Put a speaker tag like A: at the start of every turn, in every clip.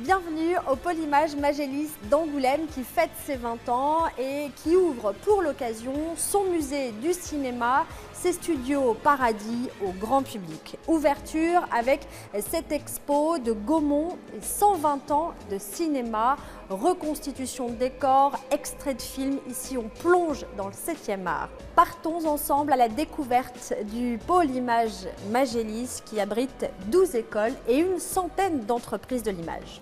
A: Bienvenue au Pôle Image Magélis d'Angoulême qui fête ses 20 ans et qui ouvre pour l'occasion son musée du cinéma, ses studios Paradis au grand public. Ouverture avec cette expo de Gaumont, 120 ans de cinéma, reconstitution de décors, extraits de films. Ici, on plonge dans le 7e art. Partons ensemble à la découverte du Pôle Image Magélis qui abrite 12 écoles et une centaine d'entreprises de l'image.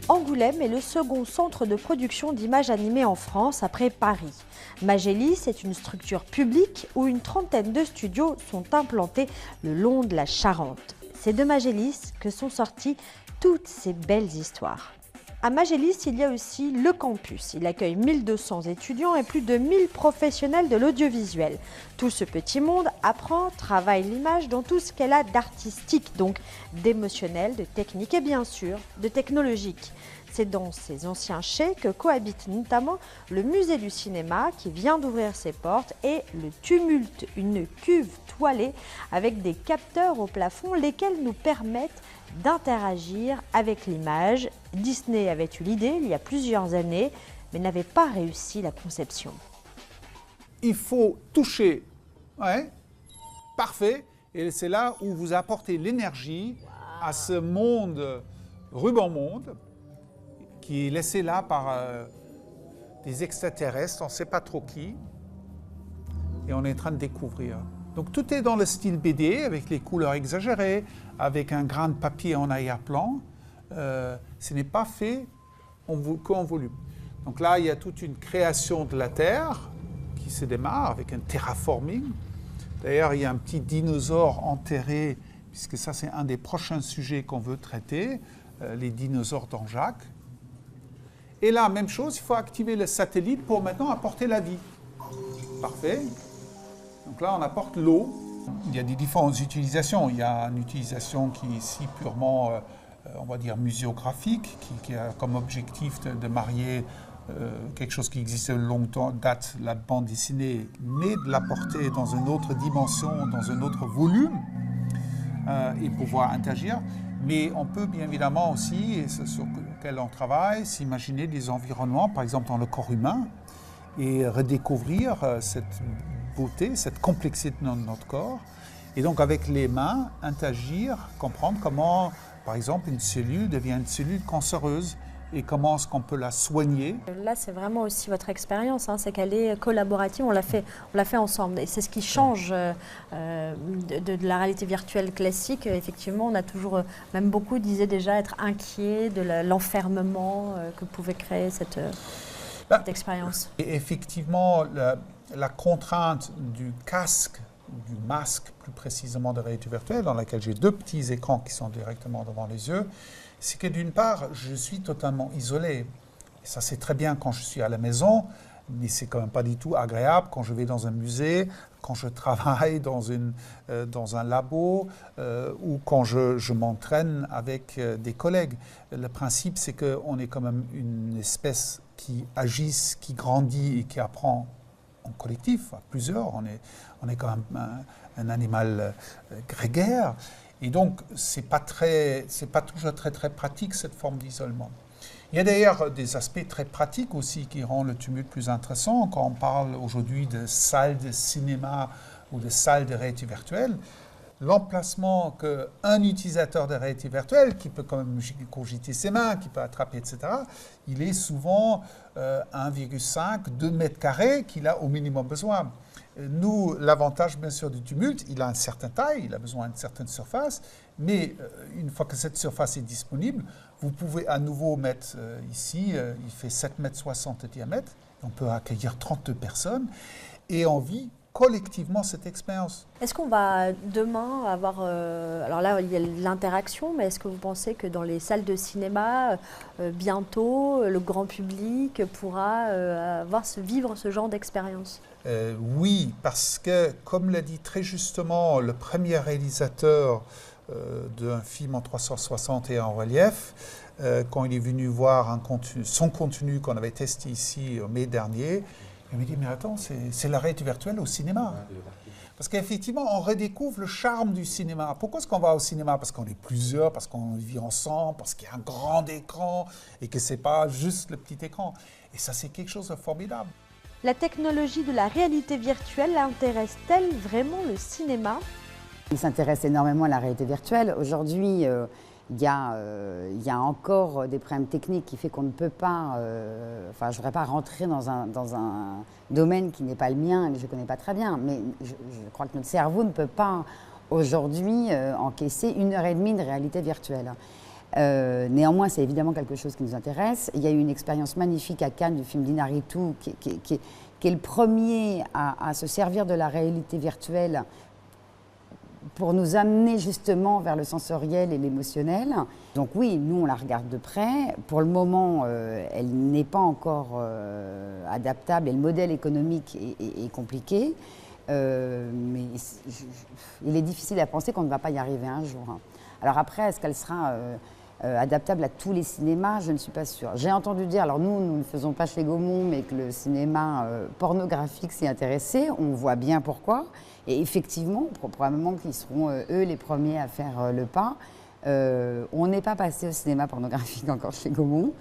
A: Angoulême est le second centre de production d'images animées en France après Paris. Magélis est une structure publique où une trentaine de studios sont implantés le long de la Charente. C'est de Magélis que sont sorties toutes ces belles histoires. À Magélis, il y a aussi le campus. Il accueille 1200 étudiants et plus de 1000 professionnels de l'audiovisuel. Tout ce petit monde apprend, travaille l'image dans tout ce qu'elle a d'artistique, donc d'émotionnel, de technique et bien sûr de technologique. C'est dans ces anciens chais que cohabitent notamment le musée du cinéma qui vient d'ouvrir ses portes et le Tumulte, une cuve toilée avec des capteurs au plafond, lesquels nous permettent d'interagir avec l'image. Disney avait eu l'idée il y a plusieurs années, mais n'avait pas réussi la conception.
B: Il faut toucher, ouais, parfait, et c'est là où vous apportez l'énergie à ce monde, ruban monde, qui est laissé là par des extraterrestres, on ne sait pas trop qui, et on est en train de découvrir. Donc tout est dans le style BD, avec les couleurs exagérées, avec un grain de papier en arrière-plan. Ce n'est pas fait qu'en volume. Donc là, il y a toute une création de la Terre qui se démarre avec un terraforming. D'ailleurs, il y a un petit dinosaure enterré, puisque ça, c'est un des prochains sujets qu'on veut traiter, les dinosaures d'Anjac. Et là, même chose, il faut activer le satellite pour maintenant apporter la vie. Parfait. Donc là, on apporte l'eau. Il y a des différentes utilisations. Il y a une utilisation qui est ici purement, on va dire, muséographique, qui a comme objectif de marier quelque chose qui existait de longtemps, date, la bande dessinée, mais de l'apporter dans une autre dimension, dans un autre volume, et pouvoir interagir. Mais on peut bien évidemment aussi, et c'est sur lequel on travaille, s'imaginer des environnements, par exemple dans le corps humain, et redécouvrir cette beauté, cette complexité de notre corps. Et donc avec les mains, interagir, comprendre comment, par exemple, une cellule devient une cellule cancéreuse et comment est-ce qu'on peut la soigner.
A: Là, c'est vraiment aussi votre expérience, hein, c'est qu'elle est collaborative, on l'a fait ensemble. Et c'est ce qui change de la réalité virtuelle classique. Effectivement, on a toujours, même beaucoup disaient déjà être inquiets de l'enfermement que pouvait créer cette expérience.
B: Et effectivement, la contrainte du casque, du masque plus précisément de réalité virtuelle, dans laquelle j'ai deux petits écrans qui sont directement devant les yeux, c'est que d'une part, je suis totalement isolé. Et ça, c'est très bien quand je suis à la maison, mais c'est quand même pas du tout agréable quand je vais dans un musée, quand je travaille dans un labo ou quand je m'entraîne avec des collègues. Le principe, c'est qu'on est quand même une espèce qui agisse, qui grandit et qui apprend en collectif, à plusieurs. On est quand même un animal grégaire. Et donc, c'est pas toujours très pratique, cette forme d'isolement. Il y a d'ailleurs des aspects très pratiques aussi qui rendent le tumulte plus intéressant. Quand on parle aujourd'hui de salles de cinéma ou de salles de réalité virtuelle, l'emplacement qu'un utilisateur de réalité virtuelle, qui peut quand même cogiter ses mains, qui peut attraper, etc., il est souvent 1,5, 2 mètres carrés qu'il a au minimum besoin. Nous, l'avantage, bien sûr, du tumulte, il a une certaine taille, il a besoin d'une certaine surface, mais une fois que cette surface est disponible, vous pouvez à nouveau mettre ici, il fait 7,60 m de diamètre, on peut accueillir 32 personnes, et on vit collectivement cette expérience.
A: Est-ce qu'on va demain avoir, alors là il y a l'interaction, mais est-ce que vous pensez que dans les salles de cinéma, bientôt, le grand public pourra vivre ce genre d'expérience ?
B: Oui, parce que, comme l'a dit très justement le premier réalisateur d'un film en 360 et en relief, quand il est venu voir son contenu qu'on avait testé ici au mai dernier, il m'a dit, mais attends, c'est la réalité virtuelle au cinéma. Parce qu'effectivement, on redécouvre le charme du cinéma. Pourquoi est-ce qu'on va au cinéma? Parce qu'on est plusieurs, parce qu'on vit ensemble, parce qu'il y a un grand écran et que ce n'est pas juste le petit écran. Et ça, c'est quelque chose de formidable.
A: La technologie de la réalité virtuelle intéresse-t-elle vraiment le cinéma?
C: Il s'intéresse énormément à la réalité virtuelle. Aujourd'hui, il y a encore des problèmes techniques qui font qu'on ne peut pas... je ne voudrais pas rentrer dans un domaine qui n'est pas le mien et que je ne connais pas très bien, mais je crois que notre cerveau ne peut pas aujourd'hui encaisser 1h30 de réalité virtuelle. Néanmoins, c'est évidemment quelque chose qui nous intéresse. Il y a eu une expérience magnifique à Cannes du film d'Inarritu qui est le premier à se servir de la réalité virtuelle pour nous amener justement vers le sensoriel et l'émotionnel. Donc oui, nous on la regarde de près. Pour le moment, elle n'est pas encore adaptable et le modèle économique est compliqué. Mais il est difficile à penser qu'on ne va pas y arriver un jour. Alors après, est-ce qu'elle sera adaptable à tous les cinémas? Je ne suis pas sûre. J'ai entendu dire, alors nous ne le faisons pas chez Gaumont, mais que le cinéma pornographique s'y intéressait. On voit bien pourquoi. Et effectivement, probablement qu'ils seront eux les premiers à faire le pas. On n'est pas passé au cinéma pornographique encore chez Gaumont,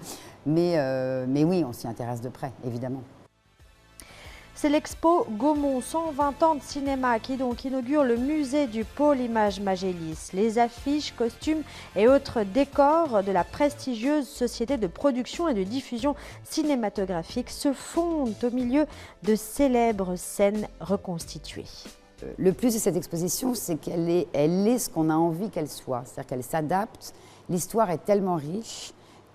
C: mais oui, on s'y intéresse de près, évidemment.
A: C'est l'expo Gaumont 120 ans de cinéma qui donc inaugure le musée du pôle Images Magélis. Les affiches, costumes et autres décors de la prestigieuse société de production et de diffusion cinématographique se fondent au milieu de célèbres scènes reconstituées.
C: Le plus de cette exposition, c'est qu'elle est ce qu'on a envie qu'elle soit, c'est-à-dire qu'elle s'adapte. L'histoire est tellement riche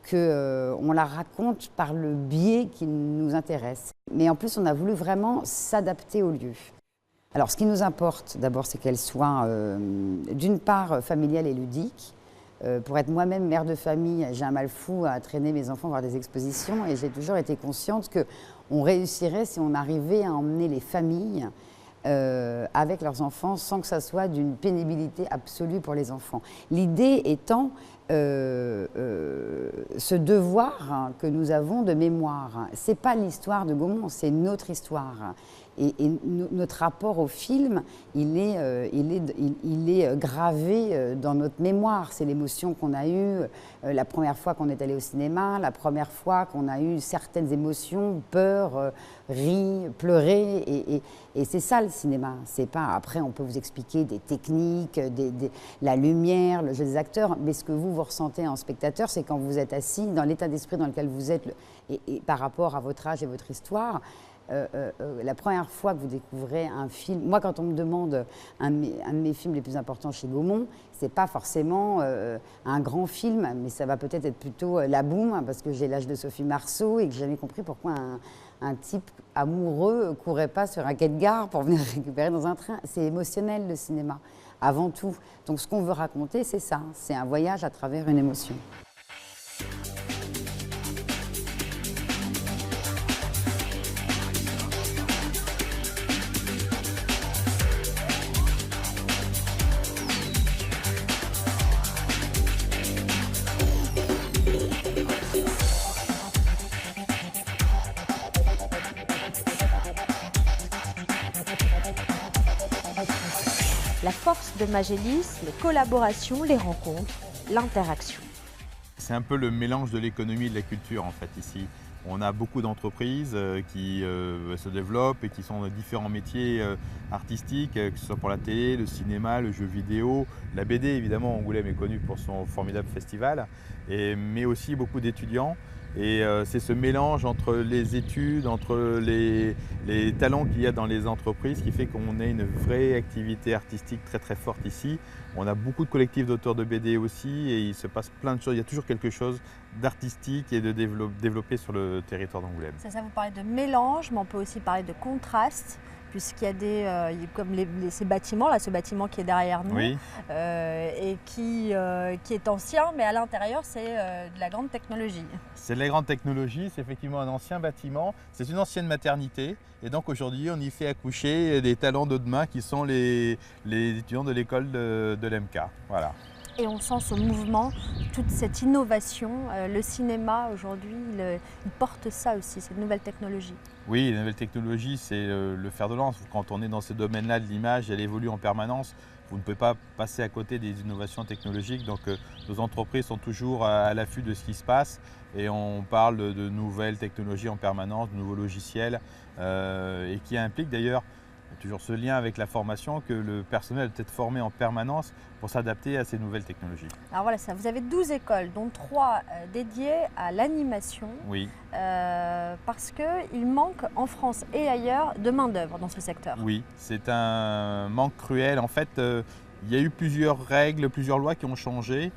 C: qu'on la raconte par le biais qui nous intéresse. Mais en plus, on a voulu vraiment s'adapter au lieu. Alors, ce qui nous importe, d'abord, c'est qu'elle soit, d'une part, familiale et ludique. Pour être moi-même mère de famille, j'ai un mal fou à traîner mes enfants voir des expositions et j'ai toujours été consciente qu'on réussirait si on arrivait à emmener les familles avec leurs enfants sans que ça soit d'une pénibilité absolue pour les enfants. L'idée étant ce devoir que nous avons de mémoire. Ce n'est pas l'histoire de Gaumont, c'est notre histoire. Et notre rapport au film, il est gravé dans notre mémoire. C'est l'émotion qu'on a eue la première fois qu'on est allé au cinéma, la première fois qu'on a eu certaines émotions, peur, ri, pleurer. Et c'est ça le cinéma. C'est pas, après, on peut vous expliquer des techniques, la lumière, le jeu des acteurs, mais ce que vous ressentez en spectateur, c'est quand vous êtes assis dans l'état d'esprit dans lequel vous êtes et par rapport à votre âge et votre histoire. La première fois que vous découvrez un film, moi quand on me demande un de mes films les plus importants chez Gaumont, c'est pas forcément un grand film, mais ça va peut-être être plutôt La Boum, parce que j'ai l'âge de Sophie Marceau et que j'ai jamais compris pourquoi un type amoureux courait pas sur un quai de gare pour venir récupérer dans un train. C'est émotionnel le cinéma, avant tout. Donc ce qu'on veut raconter, c'est ça, c'est un voyage à travers une émotion.
A: La force de Magélis, les collaborations, les rencontres, l'interaction.
D: C'est un peu le mélange de l'économie et de la culture en fait ici. On a beaucoup d'entreprises qui se développent et qui sont dans différents métiers artistiques, que ce soit pour la télé, le cinéma, le jeu vidéo, la BD évidemment. Angoulême est connu pour son formidable festival, mais aussi beaucoup d'étudiants. Et c'est ce mélange entre les études, entre les talents qu'il y a dans les entreprises qui fait qu'on a une vraie activité artistique très très forte ici. On a beaucoup de collectifs d'auteurs de BD aussi et il se passe plein de choses. Il y a toujours quelque chose d'artistique et de développé sur le territoire d'Angoulême.
A: C'est ça, vous parlez de mélange, mais on peut aussi parler de contraste, puisqu'il y a comme ces bâtiments, là, ce bâtiment qui est derrière nous,
D: oui.
A: Et qui est ancien, mais à l'intérieur, c'est de la grande technologie.
D: C'est de la grande technologie, c'est effectivement un ancien bâtiment, c'est une ancienne maternité. Et donc aujourd'hui, on y fait accoucher des talents de demain qui sont les étudiants de l'école de l'EMCA. Voilà.
A: Et on sent ce mouvement, toute cette innovation. Le cinéma aujourd'hui, il porte ça aussi, cette nouvelle technologie.
D: Oui, les nouvelles technologies, c'est le fer de lance. Quand on est dans ce domaine-là de l'image, elle évolue en permanence. Vous ne pouvez pas passer à côté des innovations technologiques. Donc nos entreprises sont toujours à l'affût de ce qui se passe. Et on parle de nouvelles technologies en permanence, de nouveaux logiciels, et qui impliquent d'ailleurs toujours ce lien avec la formation, que le personnel doit être formé en permanence pour s'adapter à ces nouvelles technologies.
A: Alors voilà, ça, vous avez 12 écoles, dont 3 dédiées à l'animation,
D: Oui,
A: parce qu'il manque en France et ailleurs de main-d'œuvre dans ce secteur.
D: oui, c'est un manque cruel. En fait, il y a eu plusieurs règles, plusieurs lois qui ont changé,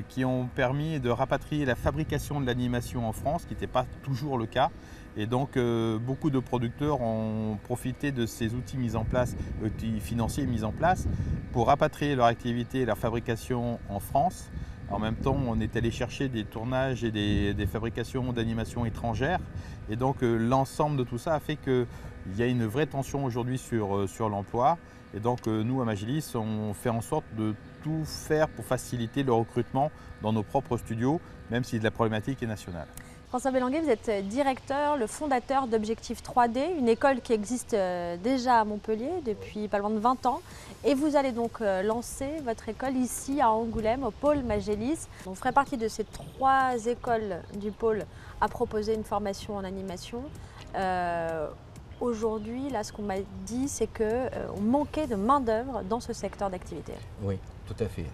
D: qui ont permis de rapatrier la fabrication de l'animation en France, qui n'était pas toujours le cas. Et donc, beaucoup de producteurs ont profité de ces outils mis en place, outils financiers mis en place, pour rapatrier leur activité et leur fabrication en France. En même temps, on est allé chercher des tournages et des fabrications d'animation étrangères. Et donc, l'ensemble de tout ça a fait qu'il y a une vraie tension aujourd'hui sur l'emploi. Et donc, nous, à Magélis, on fait en sorte de tout faire pour faciliter le recrutement dans nos propres studios, même si la problématique est nationale.
A: François Bellanguet, vous êtes directeur, le fondateur d'Objectif 3D, une école qui existe déjà à Montpellier depuis pas loin de 20 ans. Et vous allez donc lancer votre école ici à Angoulême, au pôle Magélis. Vous ferez partie de ces 3 écoles du pôle à proposer une formation en animation. Aujourd'hui, là, ce qu'on m'a dit, c'est qu'on manquait de main-d'œuvre dans ce secteur d'activité.
E: Oui, tout à fait.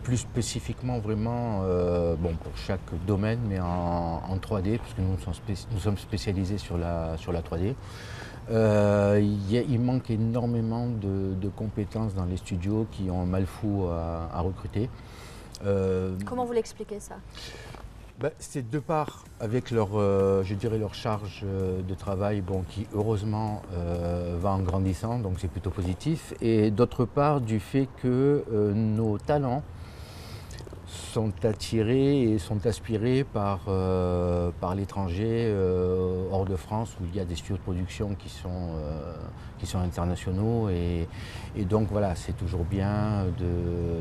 E: Plus spécifiquement, vraiment, pour chaque domaine, mais en 3D, parce que nous sommes spécialisés sur la 3D. Il manque énormément de compétences dans les studios qui ont un mal fou à recruter.
A: Comment vous l'expliquez ça ?
E: C'est de part avec leur charge de travail qui heureusement va en grandissant, donc c'est plutôt positif. Et d'autre part du fait que nos talents sont attirés et sont aspirés par l'étranger hors de France, où il y a des studios de production qui sont internationaux et donc voilà, c'est toujours bien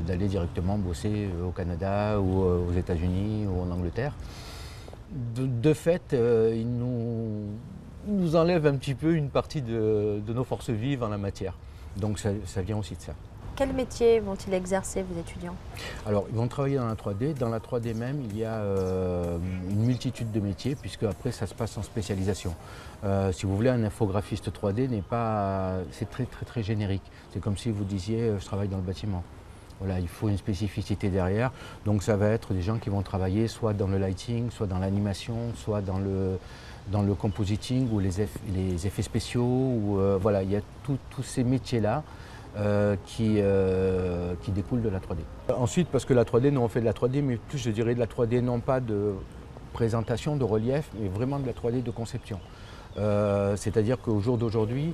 E: d'aller directement bosser au Canada ou aux États-Unis ou en Angleterre. De fait, ils nous enlèvent un petit peu une partie de nos forces vives en la matière. Donc ça vient aussi de ça.
A: Quel métier vont-ils exercer, vos étudiants ?
E: Alors, ils vont travailler dans la 3D. Dans la 3D même, il y a une multitude de métiers, puisque après, ça se passe en spécialisation. Si vous voulez, un infographiste 3D c'est très, très, très générique. C'est comme si vous disiez, je travaille dans le bâtiment. Voilà, il faut une spécificité derrière. Donc, ça va être des gens qui vont travailler soit dans le lighting, soit dans l'animation, soit dans le compositing ou les effets spéciaux. Voilà, il y a tous ces métiers-là. Qui découle de la 3D. Ensuite, parce que la 3D, nous on fait de la 3D, mais plus je dirais de la 3D non pas de présentation, de relief, mais vraiment de la 3D de conception. C'est-à-dire qu'au jour d'aujourd'hui,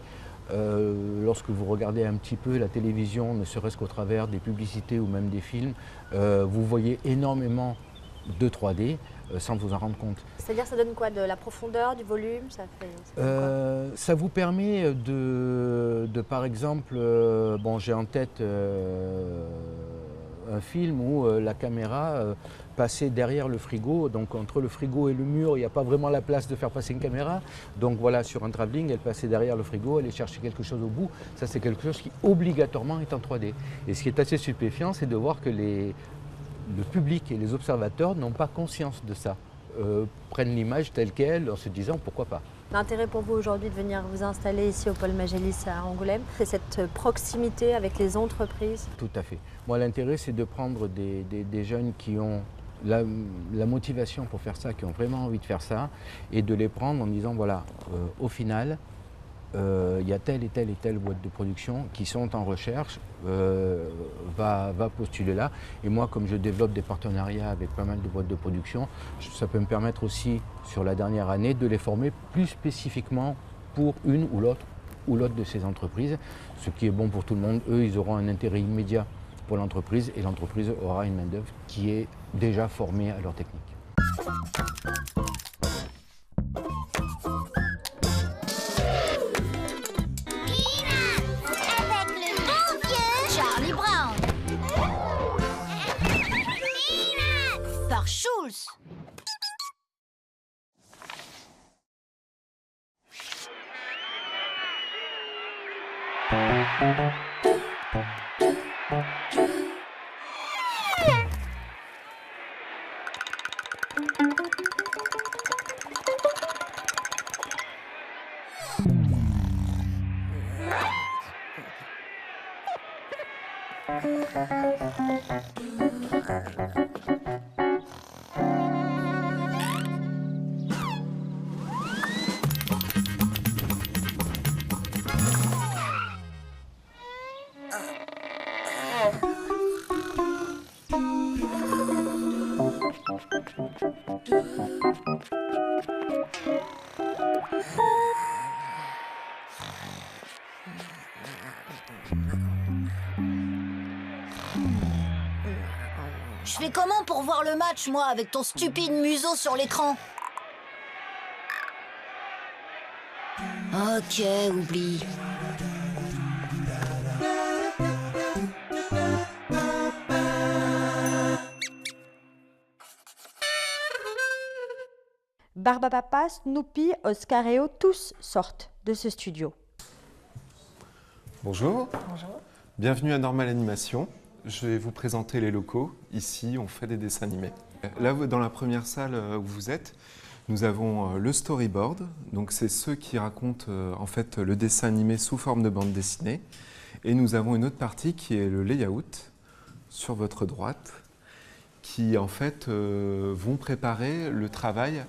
E: lorsque vous regardez un petit peu la télévision, ne serait-ce qu'au travers des publicités ou même des films, vous voyez énormément de 3D sans vous en rendre compte.
A: C'est-à-dire ça donne quoi? De la profondeur, du volume?
E: Ça vous permet de par exemple, j'ai en tête un film où la caméra passait derrière le frigo, donc entre le frigo et le mur, il n'y a pas vraiment la place de faire passer une caméra. Donc voilà, sur un travelling, elle passait derrière le frigo, elle allait chercher quelque chose au bout. Ça, c'est quelque chose qui obligatoirement est en 3D. Et ce qui est assez stupéfiant, c'est de voir que le public et les observateurs n'ont pas conscience de ça, prennent l'image telle qu'elle en se disant pourquoi pas.
A: L'intérêt pour vous aujourd'hui de venir vous installer ici au pôle Magélis à Angoulême, c'est cette proximité avec les entreprises?
E: Tout à fait. Moi, l'intérêt, c'est de prendre des jeunes qui ont la motivation pour faire ça, qui ont vraiment envie de faire ça, et de les prendre en disant, voilà, au final, il y a telle et telle boîte de production qui sont en recherche, va postuler là. Et moi, comme je développe des partenariats avec pas mal de boîtes de production, ça peut me permettre aussi, sur la dernière année, de les former plus spécifiquement pour une ou l'autre de ces entreprises. Ce qui est bon pour tout le monde, eux, ils auront un intérêt immédiat pour l'entreprise et l'entreprise aura une main-d'œuvre qui est déjà formée à leur technique.
F: Avec le bon vieux Charlie Brown. plus. Je fais comment pour voir le match, moi, avec ton stupide museau sur l'écran? Ok, oublie.
A: Barbapapa, Snoopy, Oscar et O, tous sortent de ce studio.
G: Bonjour. Bienvenue à Normal Animation. Je vais vous présenter les locaux. Ici, on fait des dessins animés. Là, dans la première salle où vous êtes, nous avons le storyboard. Donc, c'est ceux qui racontent en fait le dessin animé sous forme de bande dessinée. Et nous avons une autre partie qui est le layout sur votre droite, qui en fait vont préparer le travail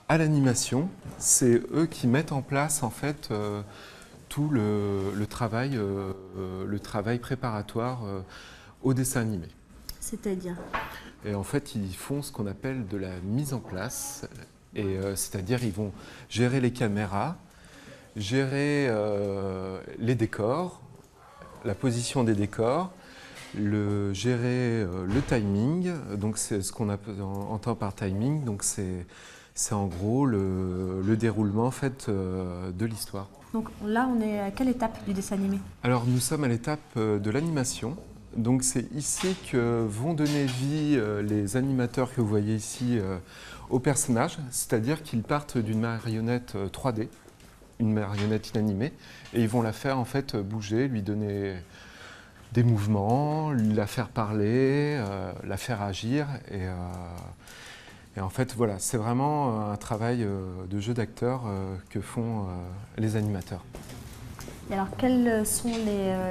G: à l'animation. C'est eux qui mettent en place en fait tout le travail préparatoire au dessin animé.
A: C'est-à-dire?
G: Et en fait, ils font ce qu'on appelle de la mise en place. Et c'est-à-dire, ils vont gérer les caméras, gérer les décors, la position des décors, gérer le timing. Donc, c'est ce qu'on entend par timing. Donc, c'est en gros le déroulement en fait, de l'histoire.
A: Donc là, on est à quelle étape du dessin animé?
G: Alors, nous sommes à l'étape de l'animation. Donc, c'est ici que vont donner vie les animateurs que vous voyez ici aux personnages. C'est-à-dire qu'ils partent d'une marionnette 3D, une marionnette inanimée, et ils vont la faire en fait bouger, lui donner des mouvements, la faire parler, la faire agir. Et en fait, voilà, c'est vraiment un travail de jeu d'acteur que font les animateurs.
A: Et alors, quels sont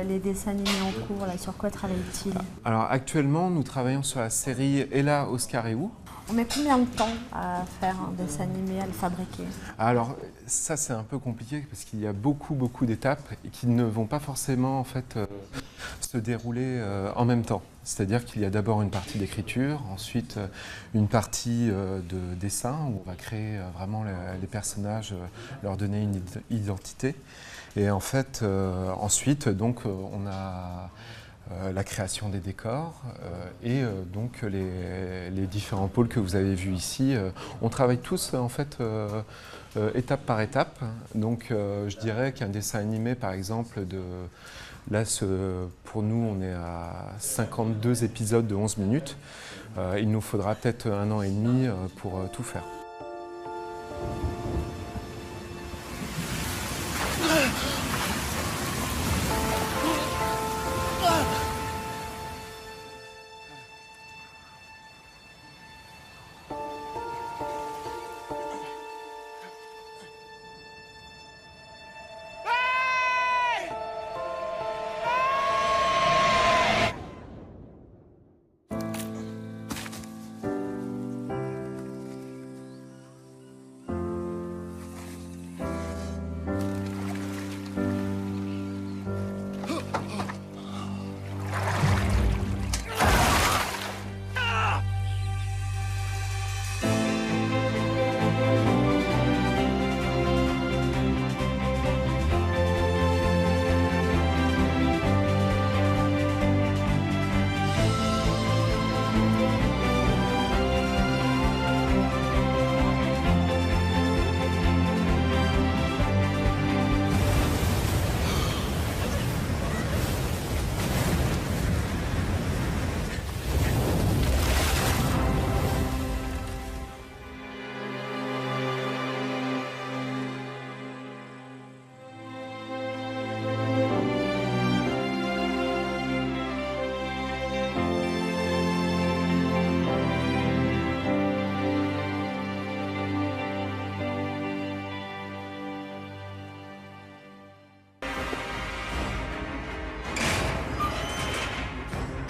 A: les dessins animés en cours là? Sur quoi travaillent-ils?
G: Alors actuellement, nous travaillons sur la série Ella, Oscar et Où.
A: On met combien de temps à faire un dessin animé, à le fabriquer?
G: Alors ça, c'est un peu compliqué parce qu'il y a beaucoup d'étapes qui ne vont pas forcément en fait se dérouler en même temps. C'est-à-dire qu'il y a d'abord une partie d'écriture, ensuite une partie de dessin où on va créer vraiment les personnages, leur donner une identité. Et en fait, ensuite, donc, on a la création des décors et donc les différents pôles que vous avez vus ici. On travaille tous en fait étape par étape. Donc, je dirais qu'un dessin animé, par exemple, là, pour nous, on est à 52 épisodes de 11 minutes. Il nous faudra peut-être 1 an et demi pour tout faire.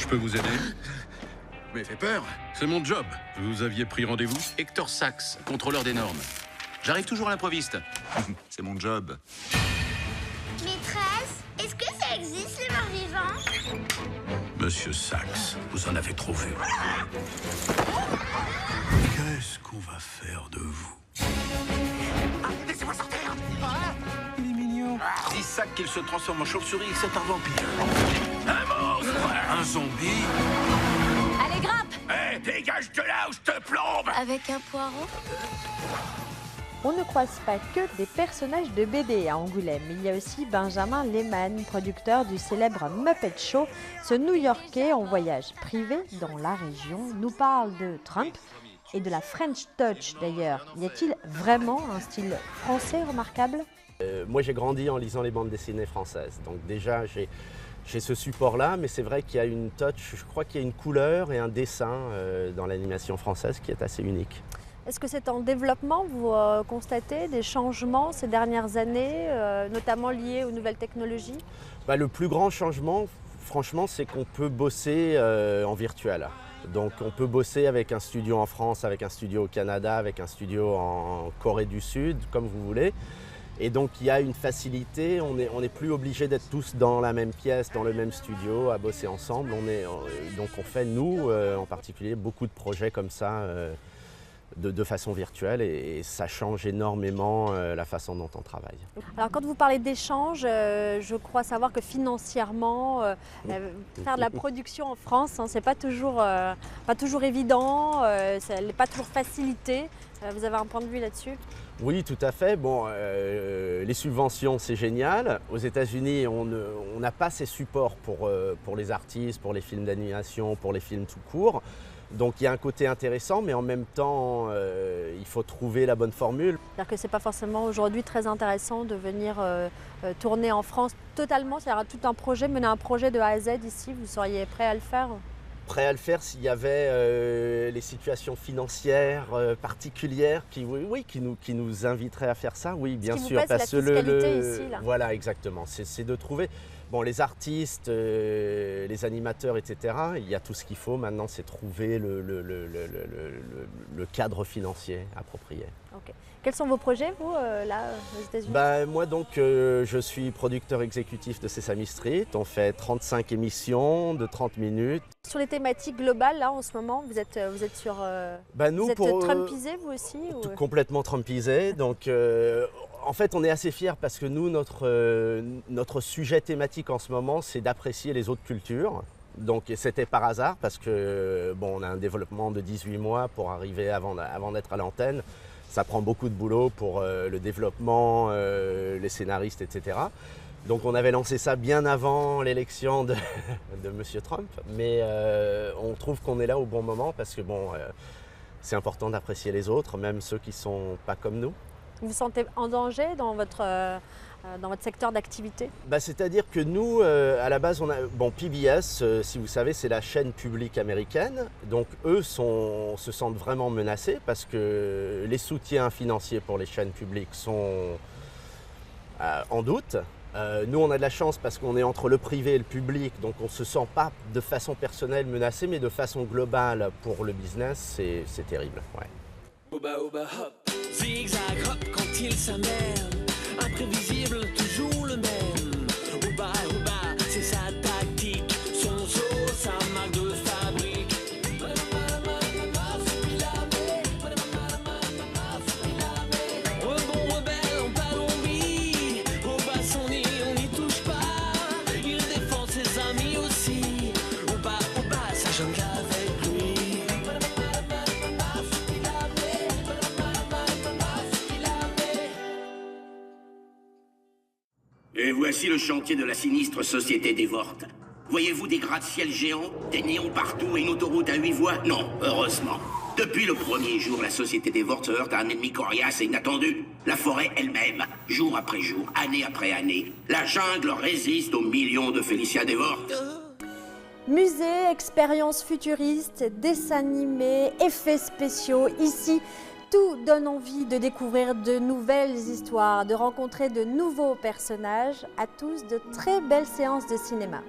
H: Je peux vous aider? Mais fait peur. C'est mon job. Vous aviez pris rendez-vous? Hector Sachs, contrôleur des normes. J'arrive toujours à l'improviste. C'est mon job.
I: Maîtresse, est-ce que ça existe, les morts vivants?
H: Monsieur Sachs, vous en avez trop vu. Qu'est-ce qu'on va faire de vous?
I: Laissez-moi sortir!
H: Il est mignon. Dis Sachs qu'il se transforme en chauve-souris et que c'est un vampire. Un monstre! Un zombie?
F: Allez, grimpe!
H: Hé, dégage de là ou je te plombe!
F: Avec un poireau?
A: On ne croise pas que des personnages de BD à Angoulême. Il y a aussi Benjamin Lehmann, producteur du célèbre Muppet Show. Ce New-Yorkais en voyage privé dans la région nous parle de Trump et de la French Touch d'ailleurs. Y a-t-il vraiment un style français remarquable ?
J: Moi j'ai grandi en lisant les bandes dessinées françaises. Donc déjà j'ai ce support-là, mais c'est vrai qu'il y a une touch, je crois qu'il y a une couleur et un dessin dans l'animation française qui est assez unique.
A: Est-ce que c'est en développement? Vous constatez des changements ces dernières années, notamment liés aux nouvelles technologies?
J: Le plus grand changement, franchement, c'est qu'on peut bosser en virtuel. Donc on peut bosser avec un studio en France, avec un studio au Canada, avec un studio en Corée du Sud, comme vous voulez. Et donc il y a une facilité, on n'est plus obligé d'être tous dans la même pièce, dans le même studio, à bosser ensemble. Donc on fait, nous en particulier, beaucoup de projets comme ça, de façon virtuelle, et ça change énormément la façon dont on travaille.
A: Alors quand vous parlez d'échange, je crois savoir que financièrement, faire de la production en France, c'est pas toujours évident, ça n'est pas toujours facilité. Vous avez un point de vue là-dessus?
J: Oui, tout à fait. Bon, les subventions, c'est génial. Aux États-Unis, on n'a pas ces supports pour les artistes, pour les films d'animation, pour les films tout court. Donc il y a un côté intéressant, mais en même temps, il faut trouver la bonne formule.
A: C'est-à-dire que ce n'est pas forcément aujourd'hui très intéressant de venir tourner en France totalement, c'est-à-dire tout un projet, mener un projet de A à Z ici, vous seriez prêt à le faire?
J: Prêt à le faire s'il y avait les situations financières particulières qui nous inviteraient à faire ça, oui, bien sûr.
A: Parce que la fiscalité ici, là.
J: Voilà, exactement. C'est de trouver. Bon, les artistes, les animateurs, etc., il y a tout ce qu'il faut. Maintenant, c'est trouver le cadre financier approprié.
A: Okay. Quels sont vos projets, vous, là, aux États-Unis?
J: Moi, donc, je suis producteur exécutif de Sesame Street. On fait 35 émissions de 30 minutes.
A: Sur les thématiques globales, là, en ce moment, vous êtes sur... vous êtes Trumpisé, vous aussi ou...
J: Complètement Trumpisé. Donc, en fait, on est assez fiers parce que nous, notre sujet thématique en ce moment, c'est d'apprécier les autres cultures. Donc, c'était par hasard parce que, bon, on a un développement de 18 mois pour arriver avant d'être à l'antenne. Ça prend beaucoup de boulot pour le développement, les scénaristes, etc. Donc on avait lancé ça bien avant l'élection de M. Trump, mais on trouve qu'on est là au bon moment parce que bon, c'est important d'apprécier les autres, même ceux qui ne sont pas comme nous.
A: Vous vous sentez en danger dans votre secteur d'activité?
J: C'est-à-dire que nous, à la base, on a PBS, si vous savez, c'est la chaîne publique américaine. Donc eux se sentent vraiment menacés parce que les soutiens financiers pour les chaînes publiques sont en doute. Nous, on a de la chance parce qu'on est entre le privé et le public, donc on ne se sent pas de façon personnelle menacé, mais de façon globale pour le business, c'est terrible. Ouais.
K: Oba, oba, hop. Zigzag, hop, quand il s'amène, imprévisible, toujours le même. Oba, oba, c'est sa tactique, son zoo, sa marque de fabrique. Rebond, rebelle, en palombi, Oba son nid, on n'y touche pas. Il défend ses amis aussi. Oba, oba, ça jongle avec lui.
L: Et voici le chantier de la sinistre société des Vortes. Voyez-vous des gratte-ciel géants, des néons partout et une autoroute à 8 voies? Non, heureusement. Depuis le premier jour, la société des Vortes se heurte à un ennemi coriace et inattendu. La forêt elle-même, jour après jour, année après année. La jungle résiste aux millions de Félicia des Vortes.
A: Musée, expériences futuristes, dessins animés, effets spéciaux, ici, tout donne envie de découvrir de nouvelles histoires, de rencontrer de nouveaux personnages. À tous, de très belles séances de cinéma.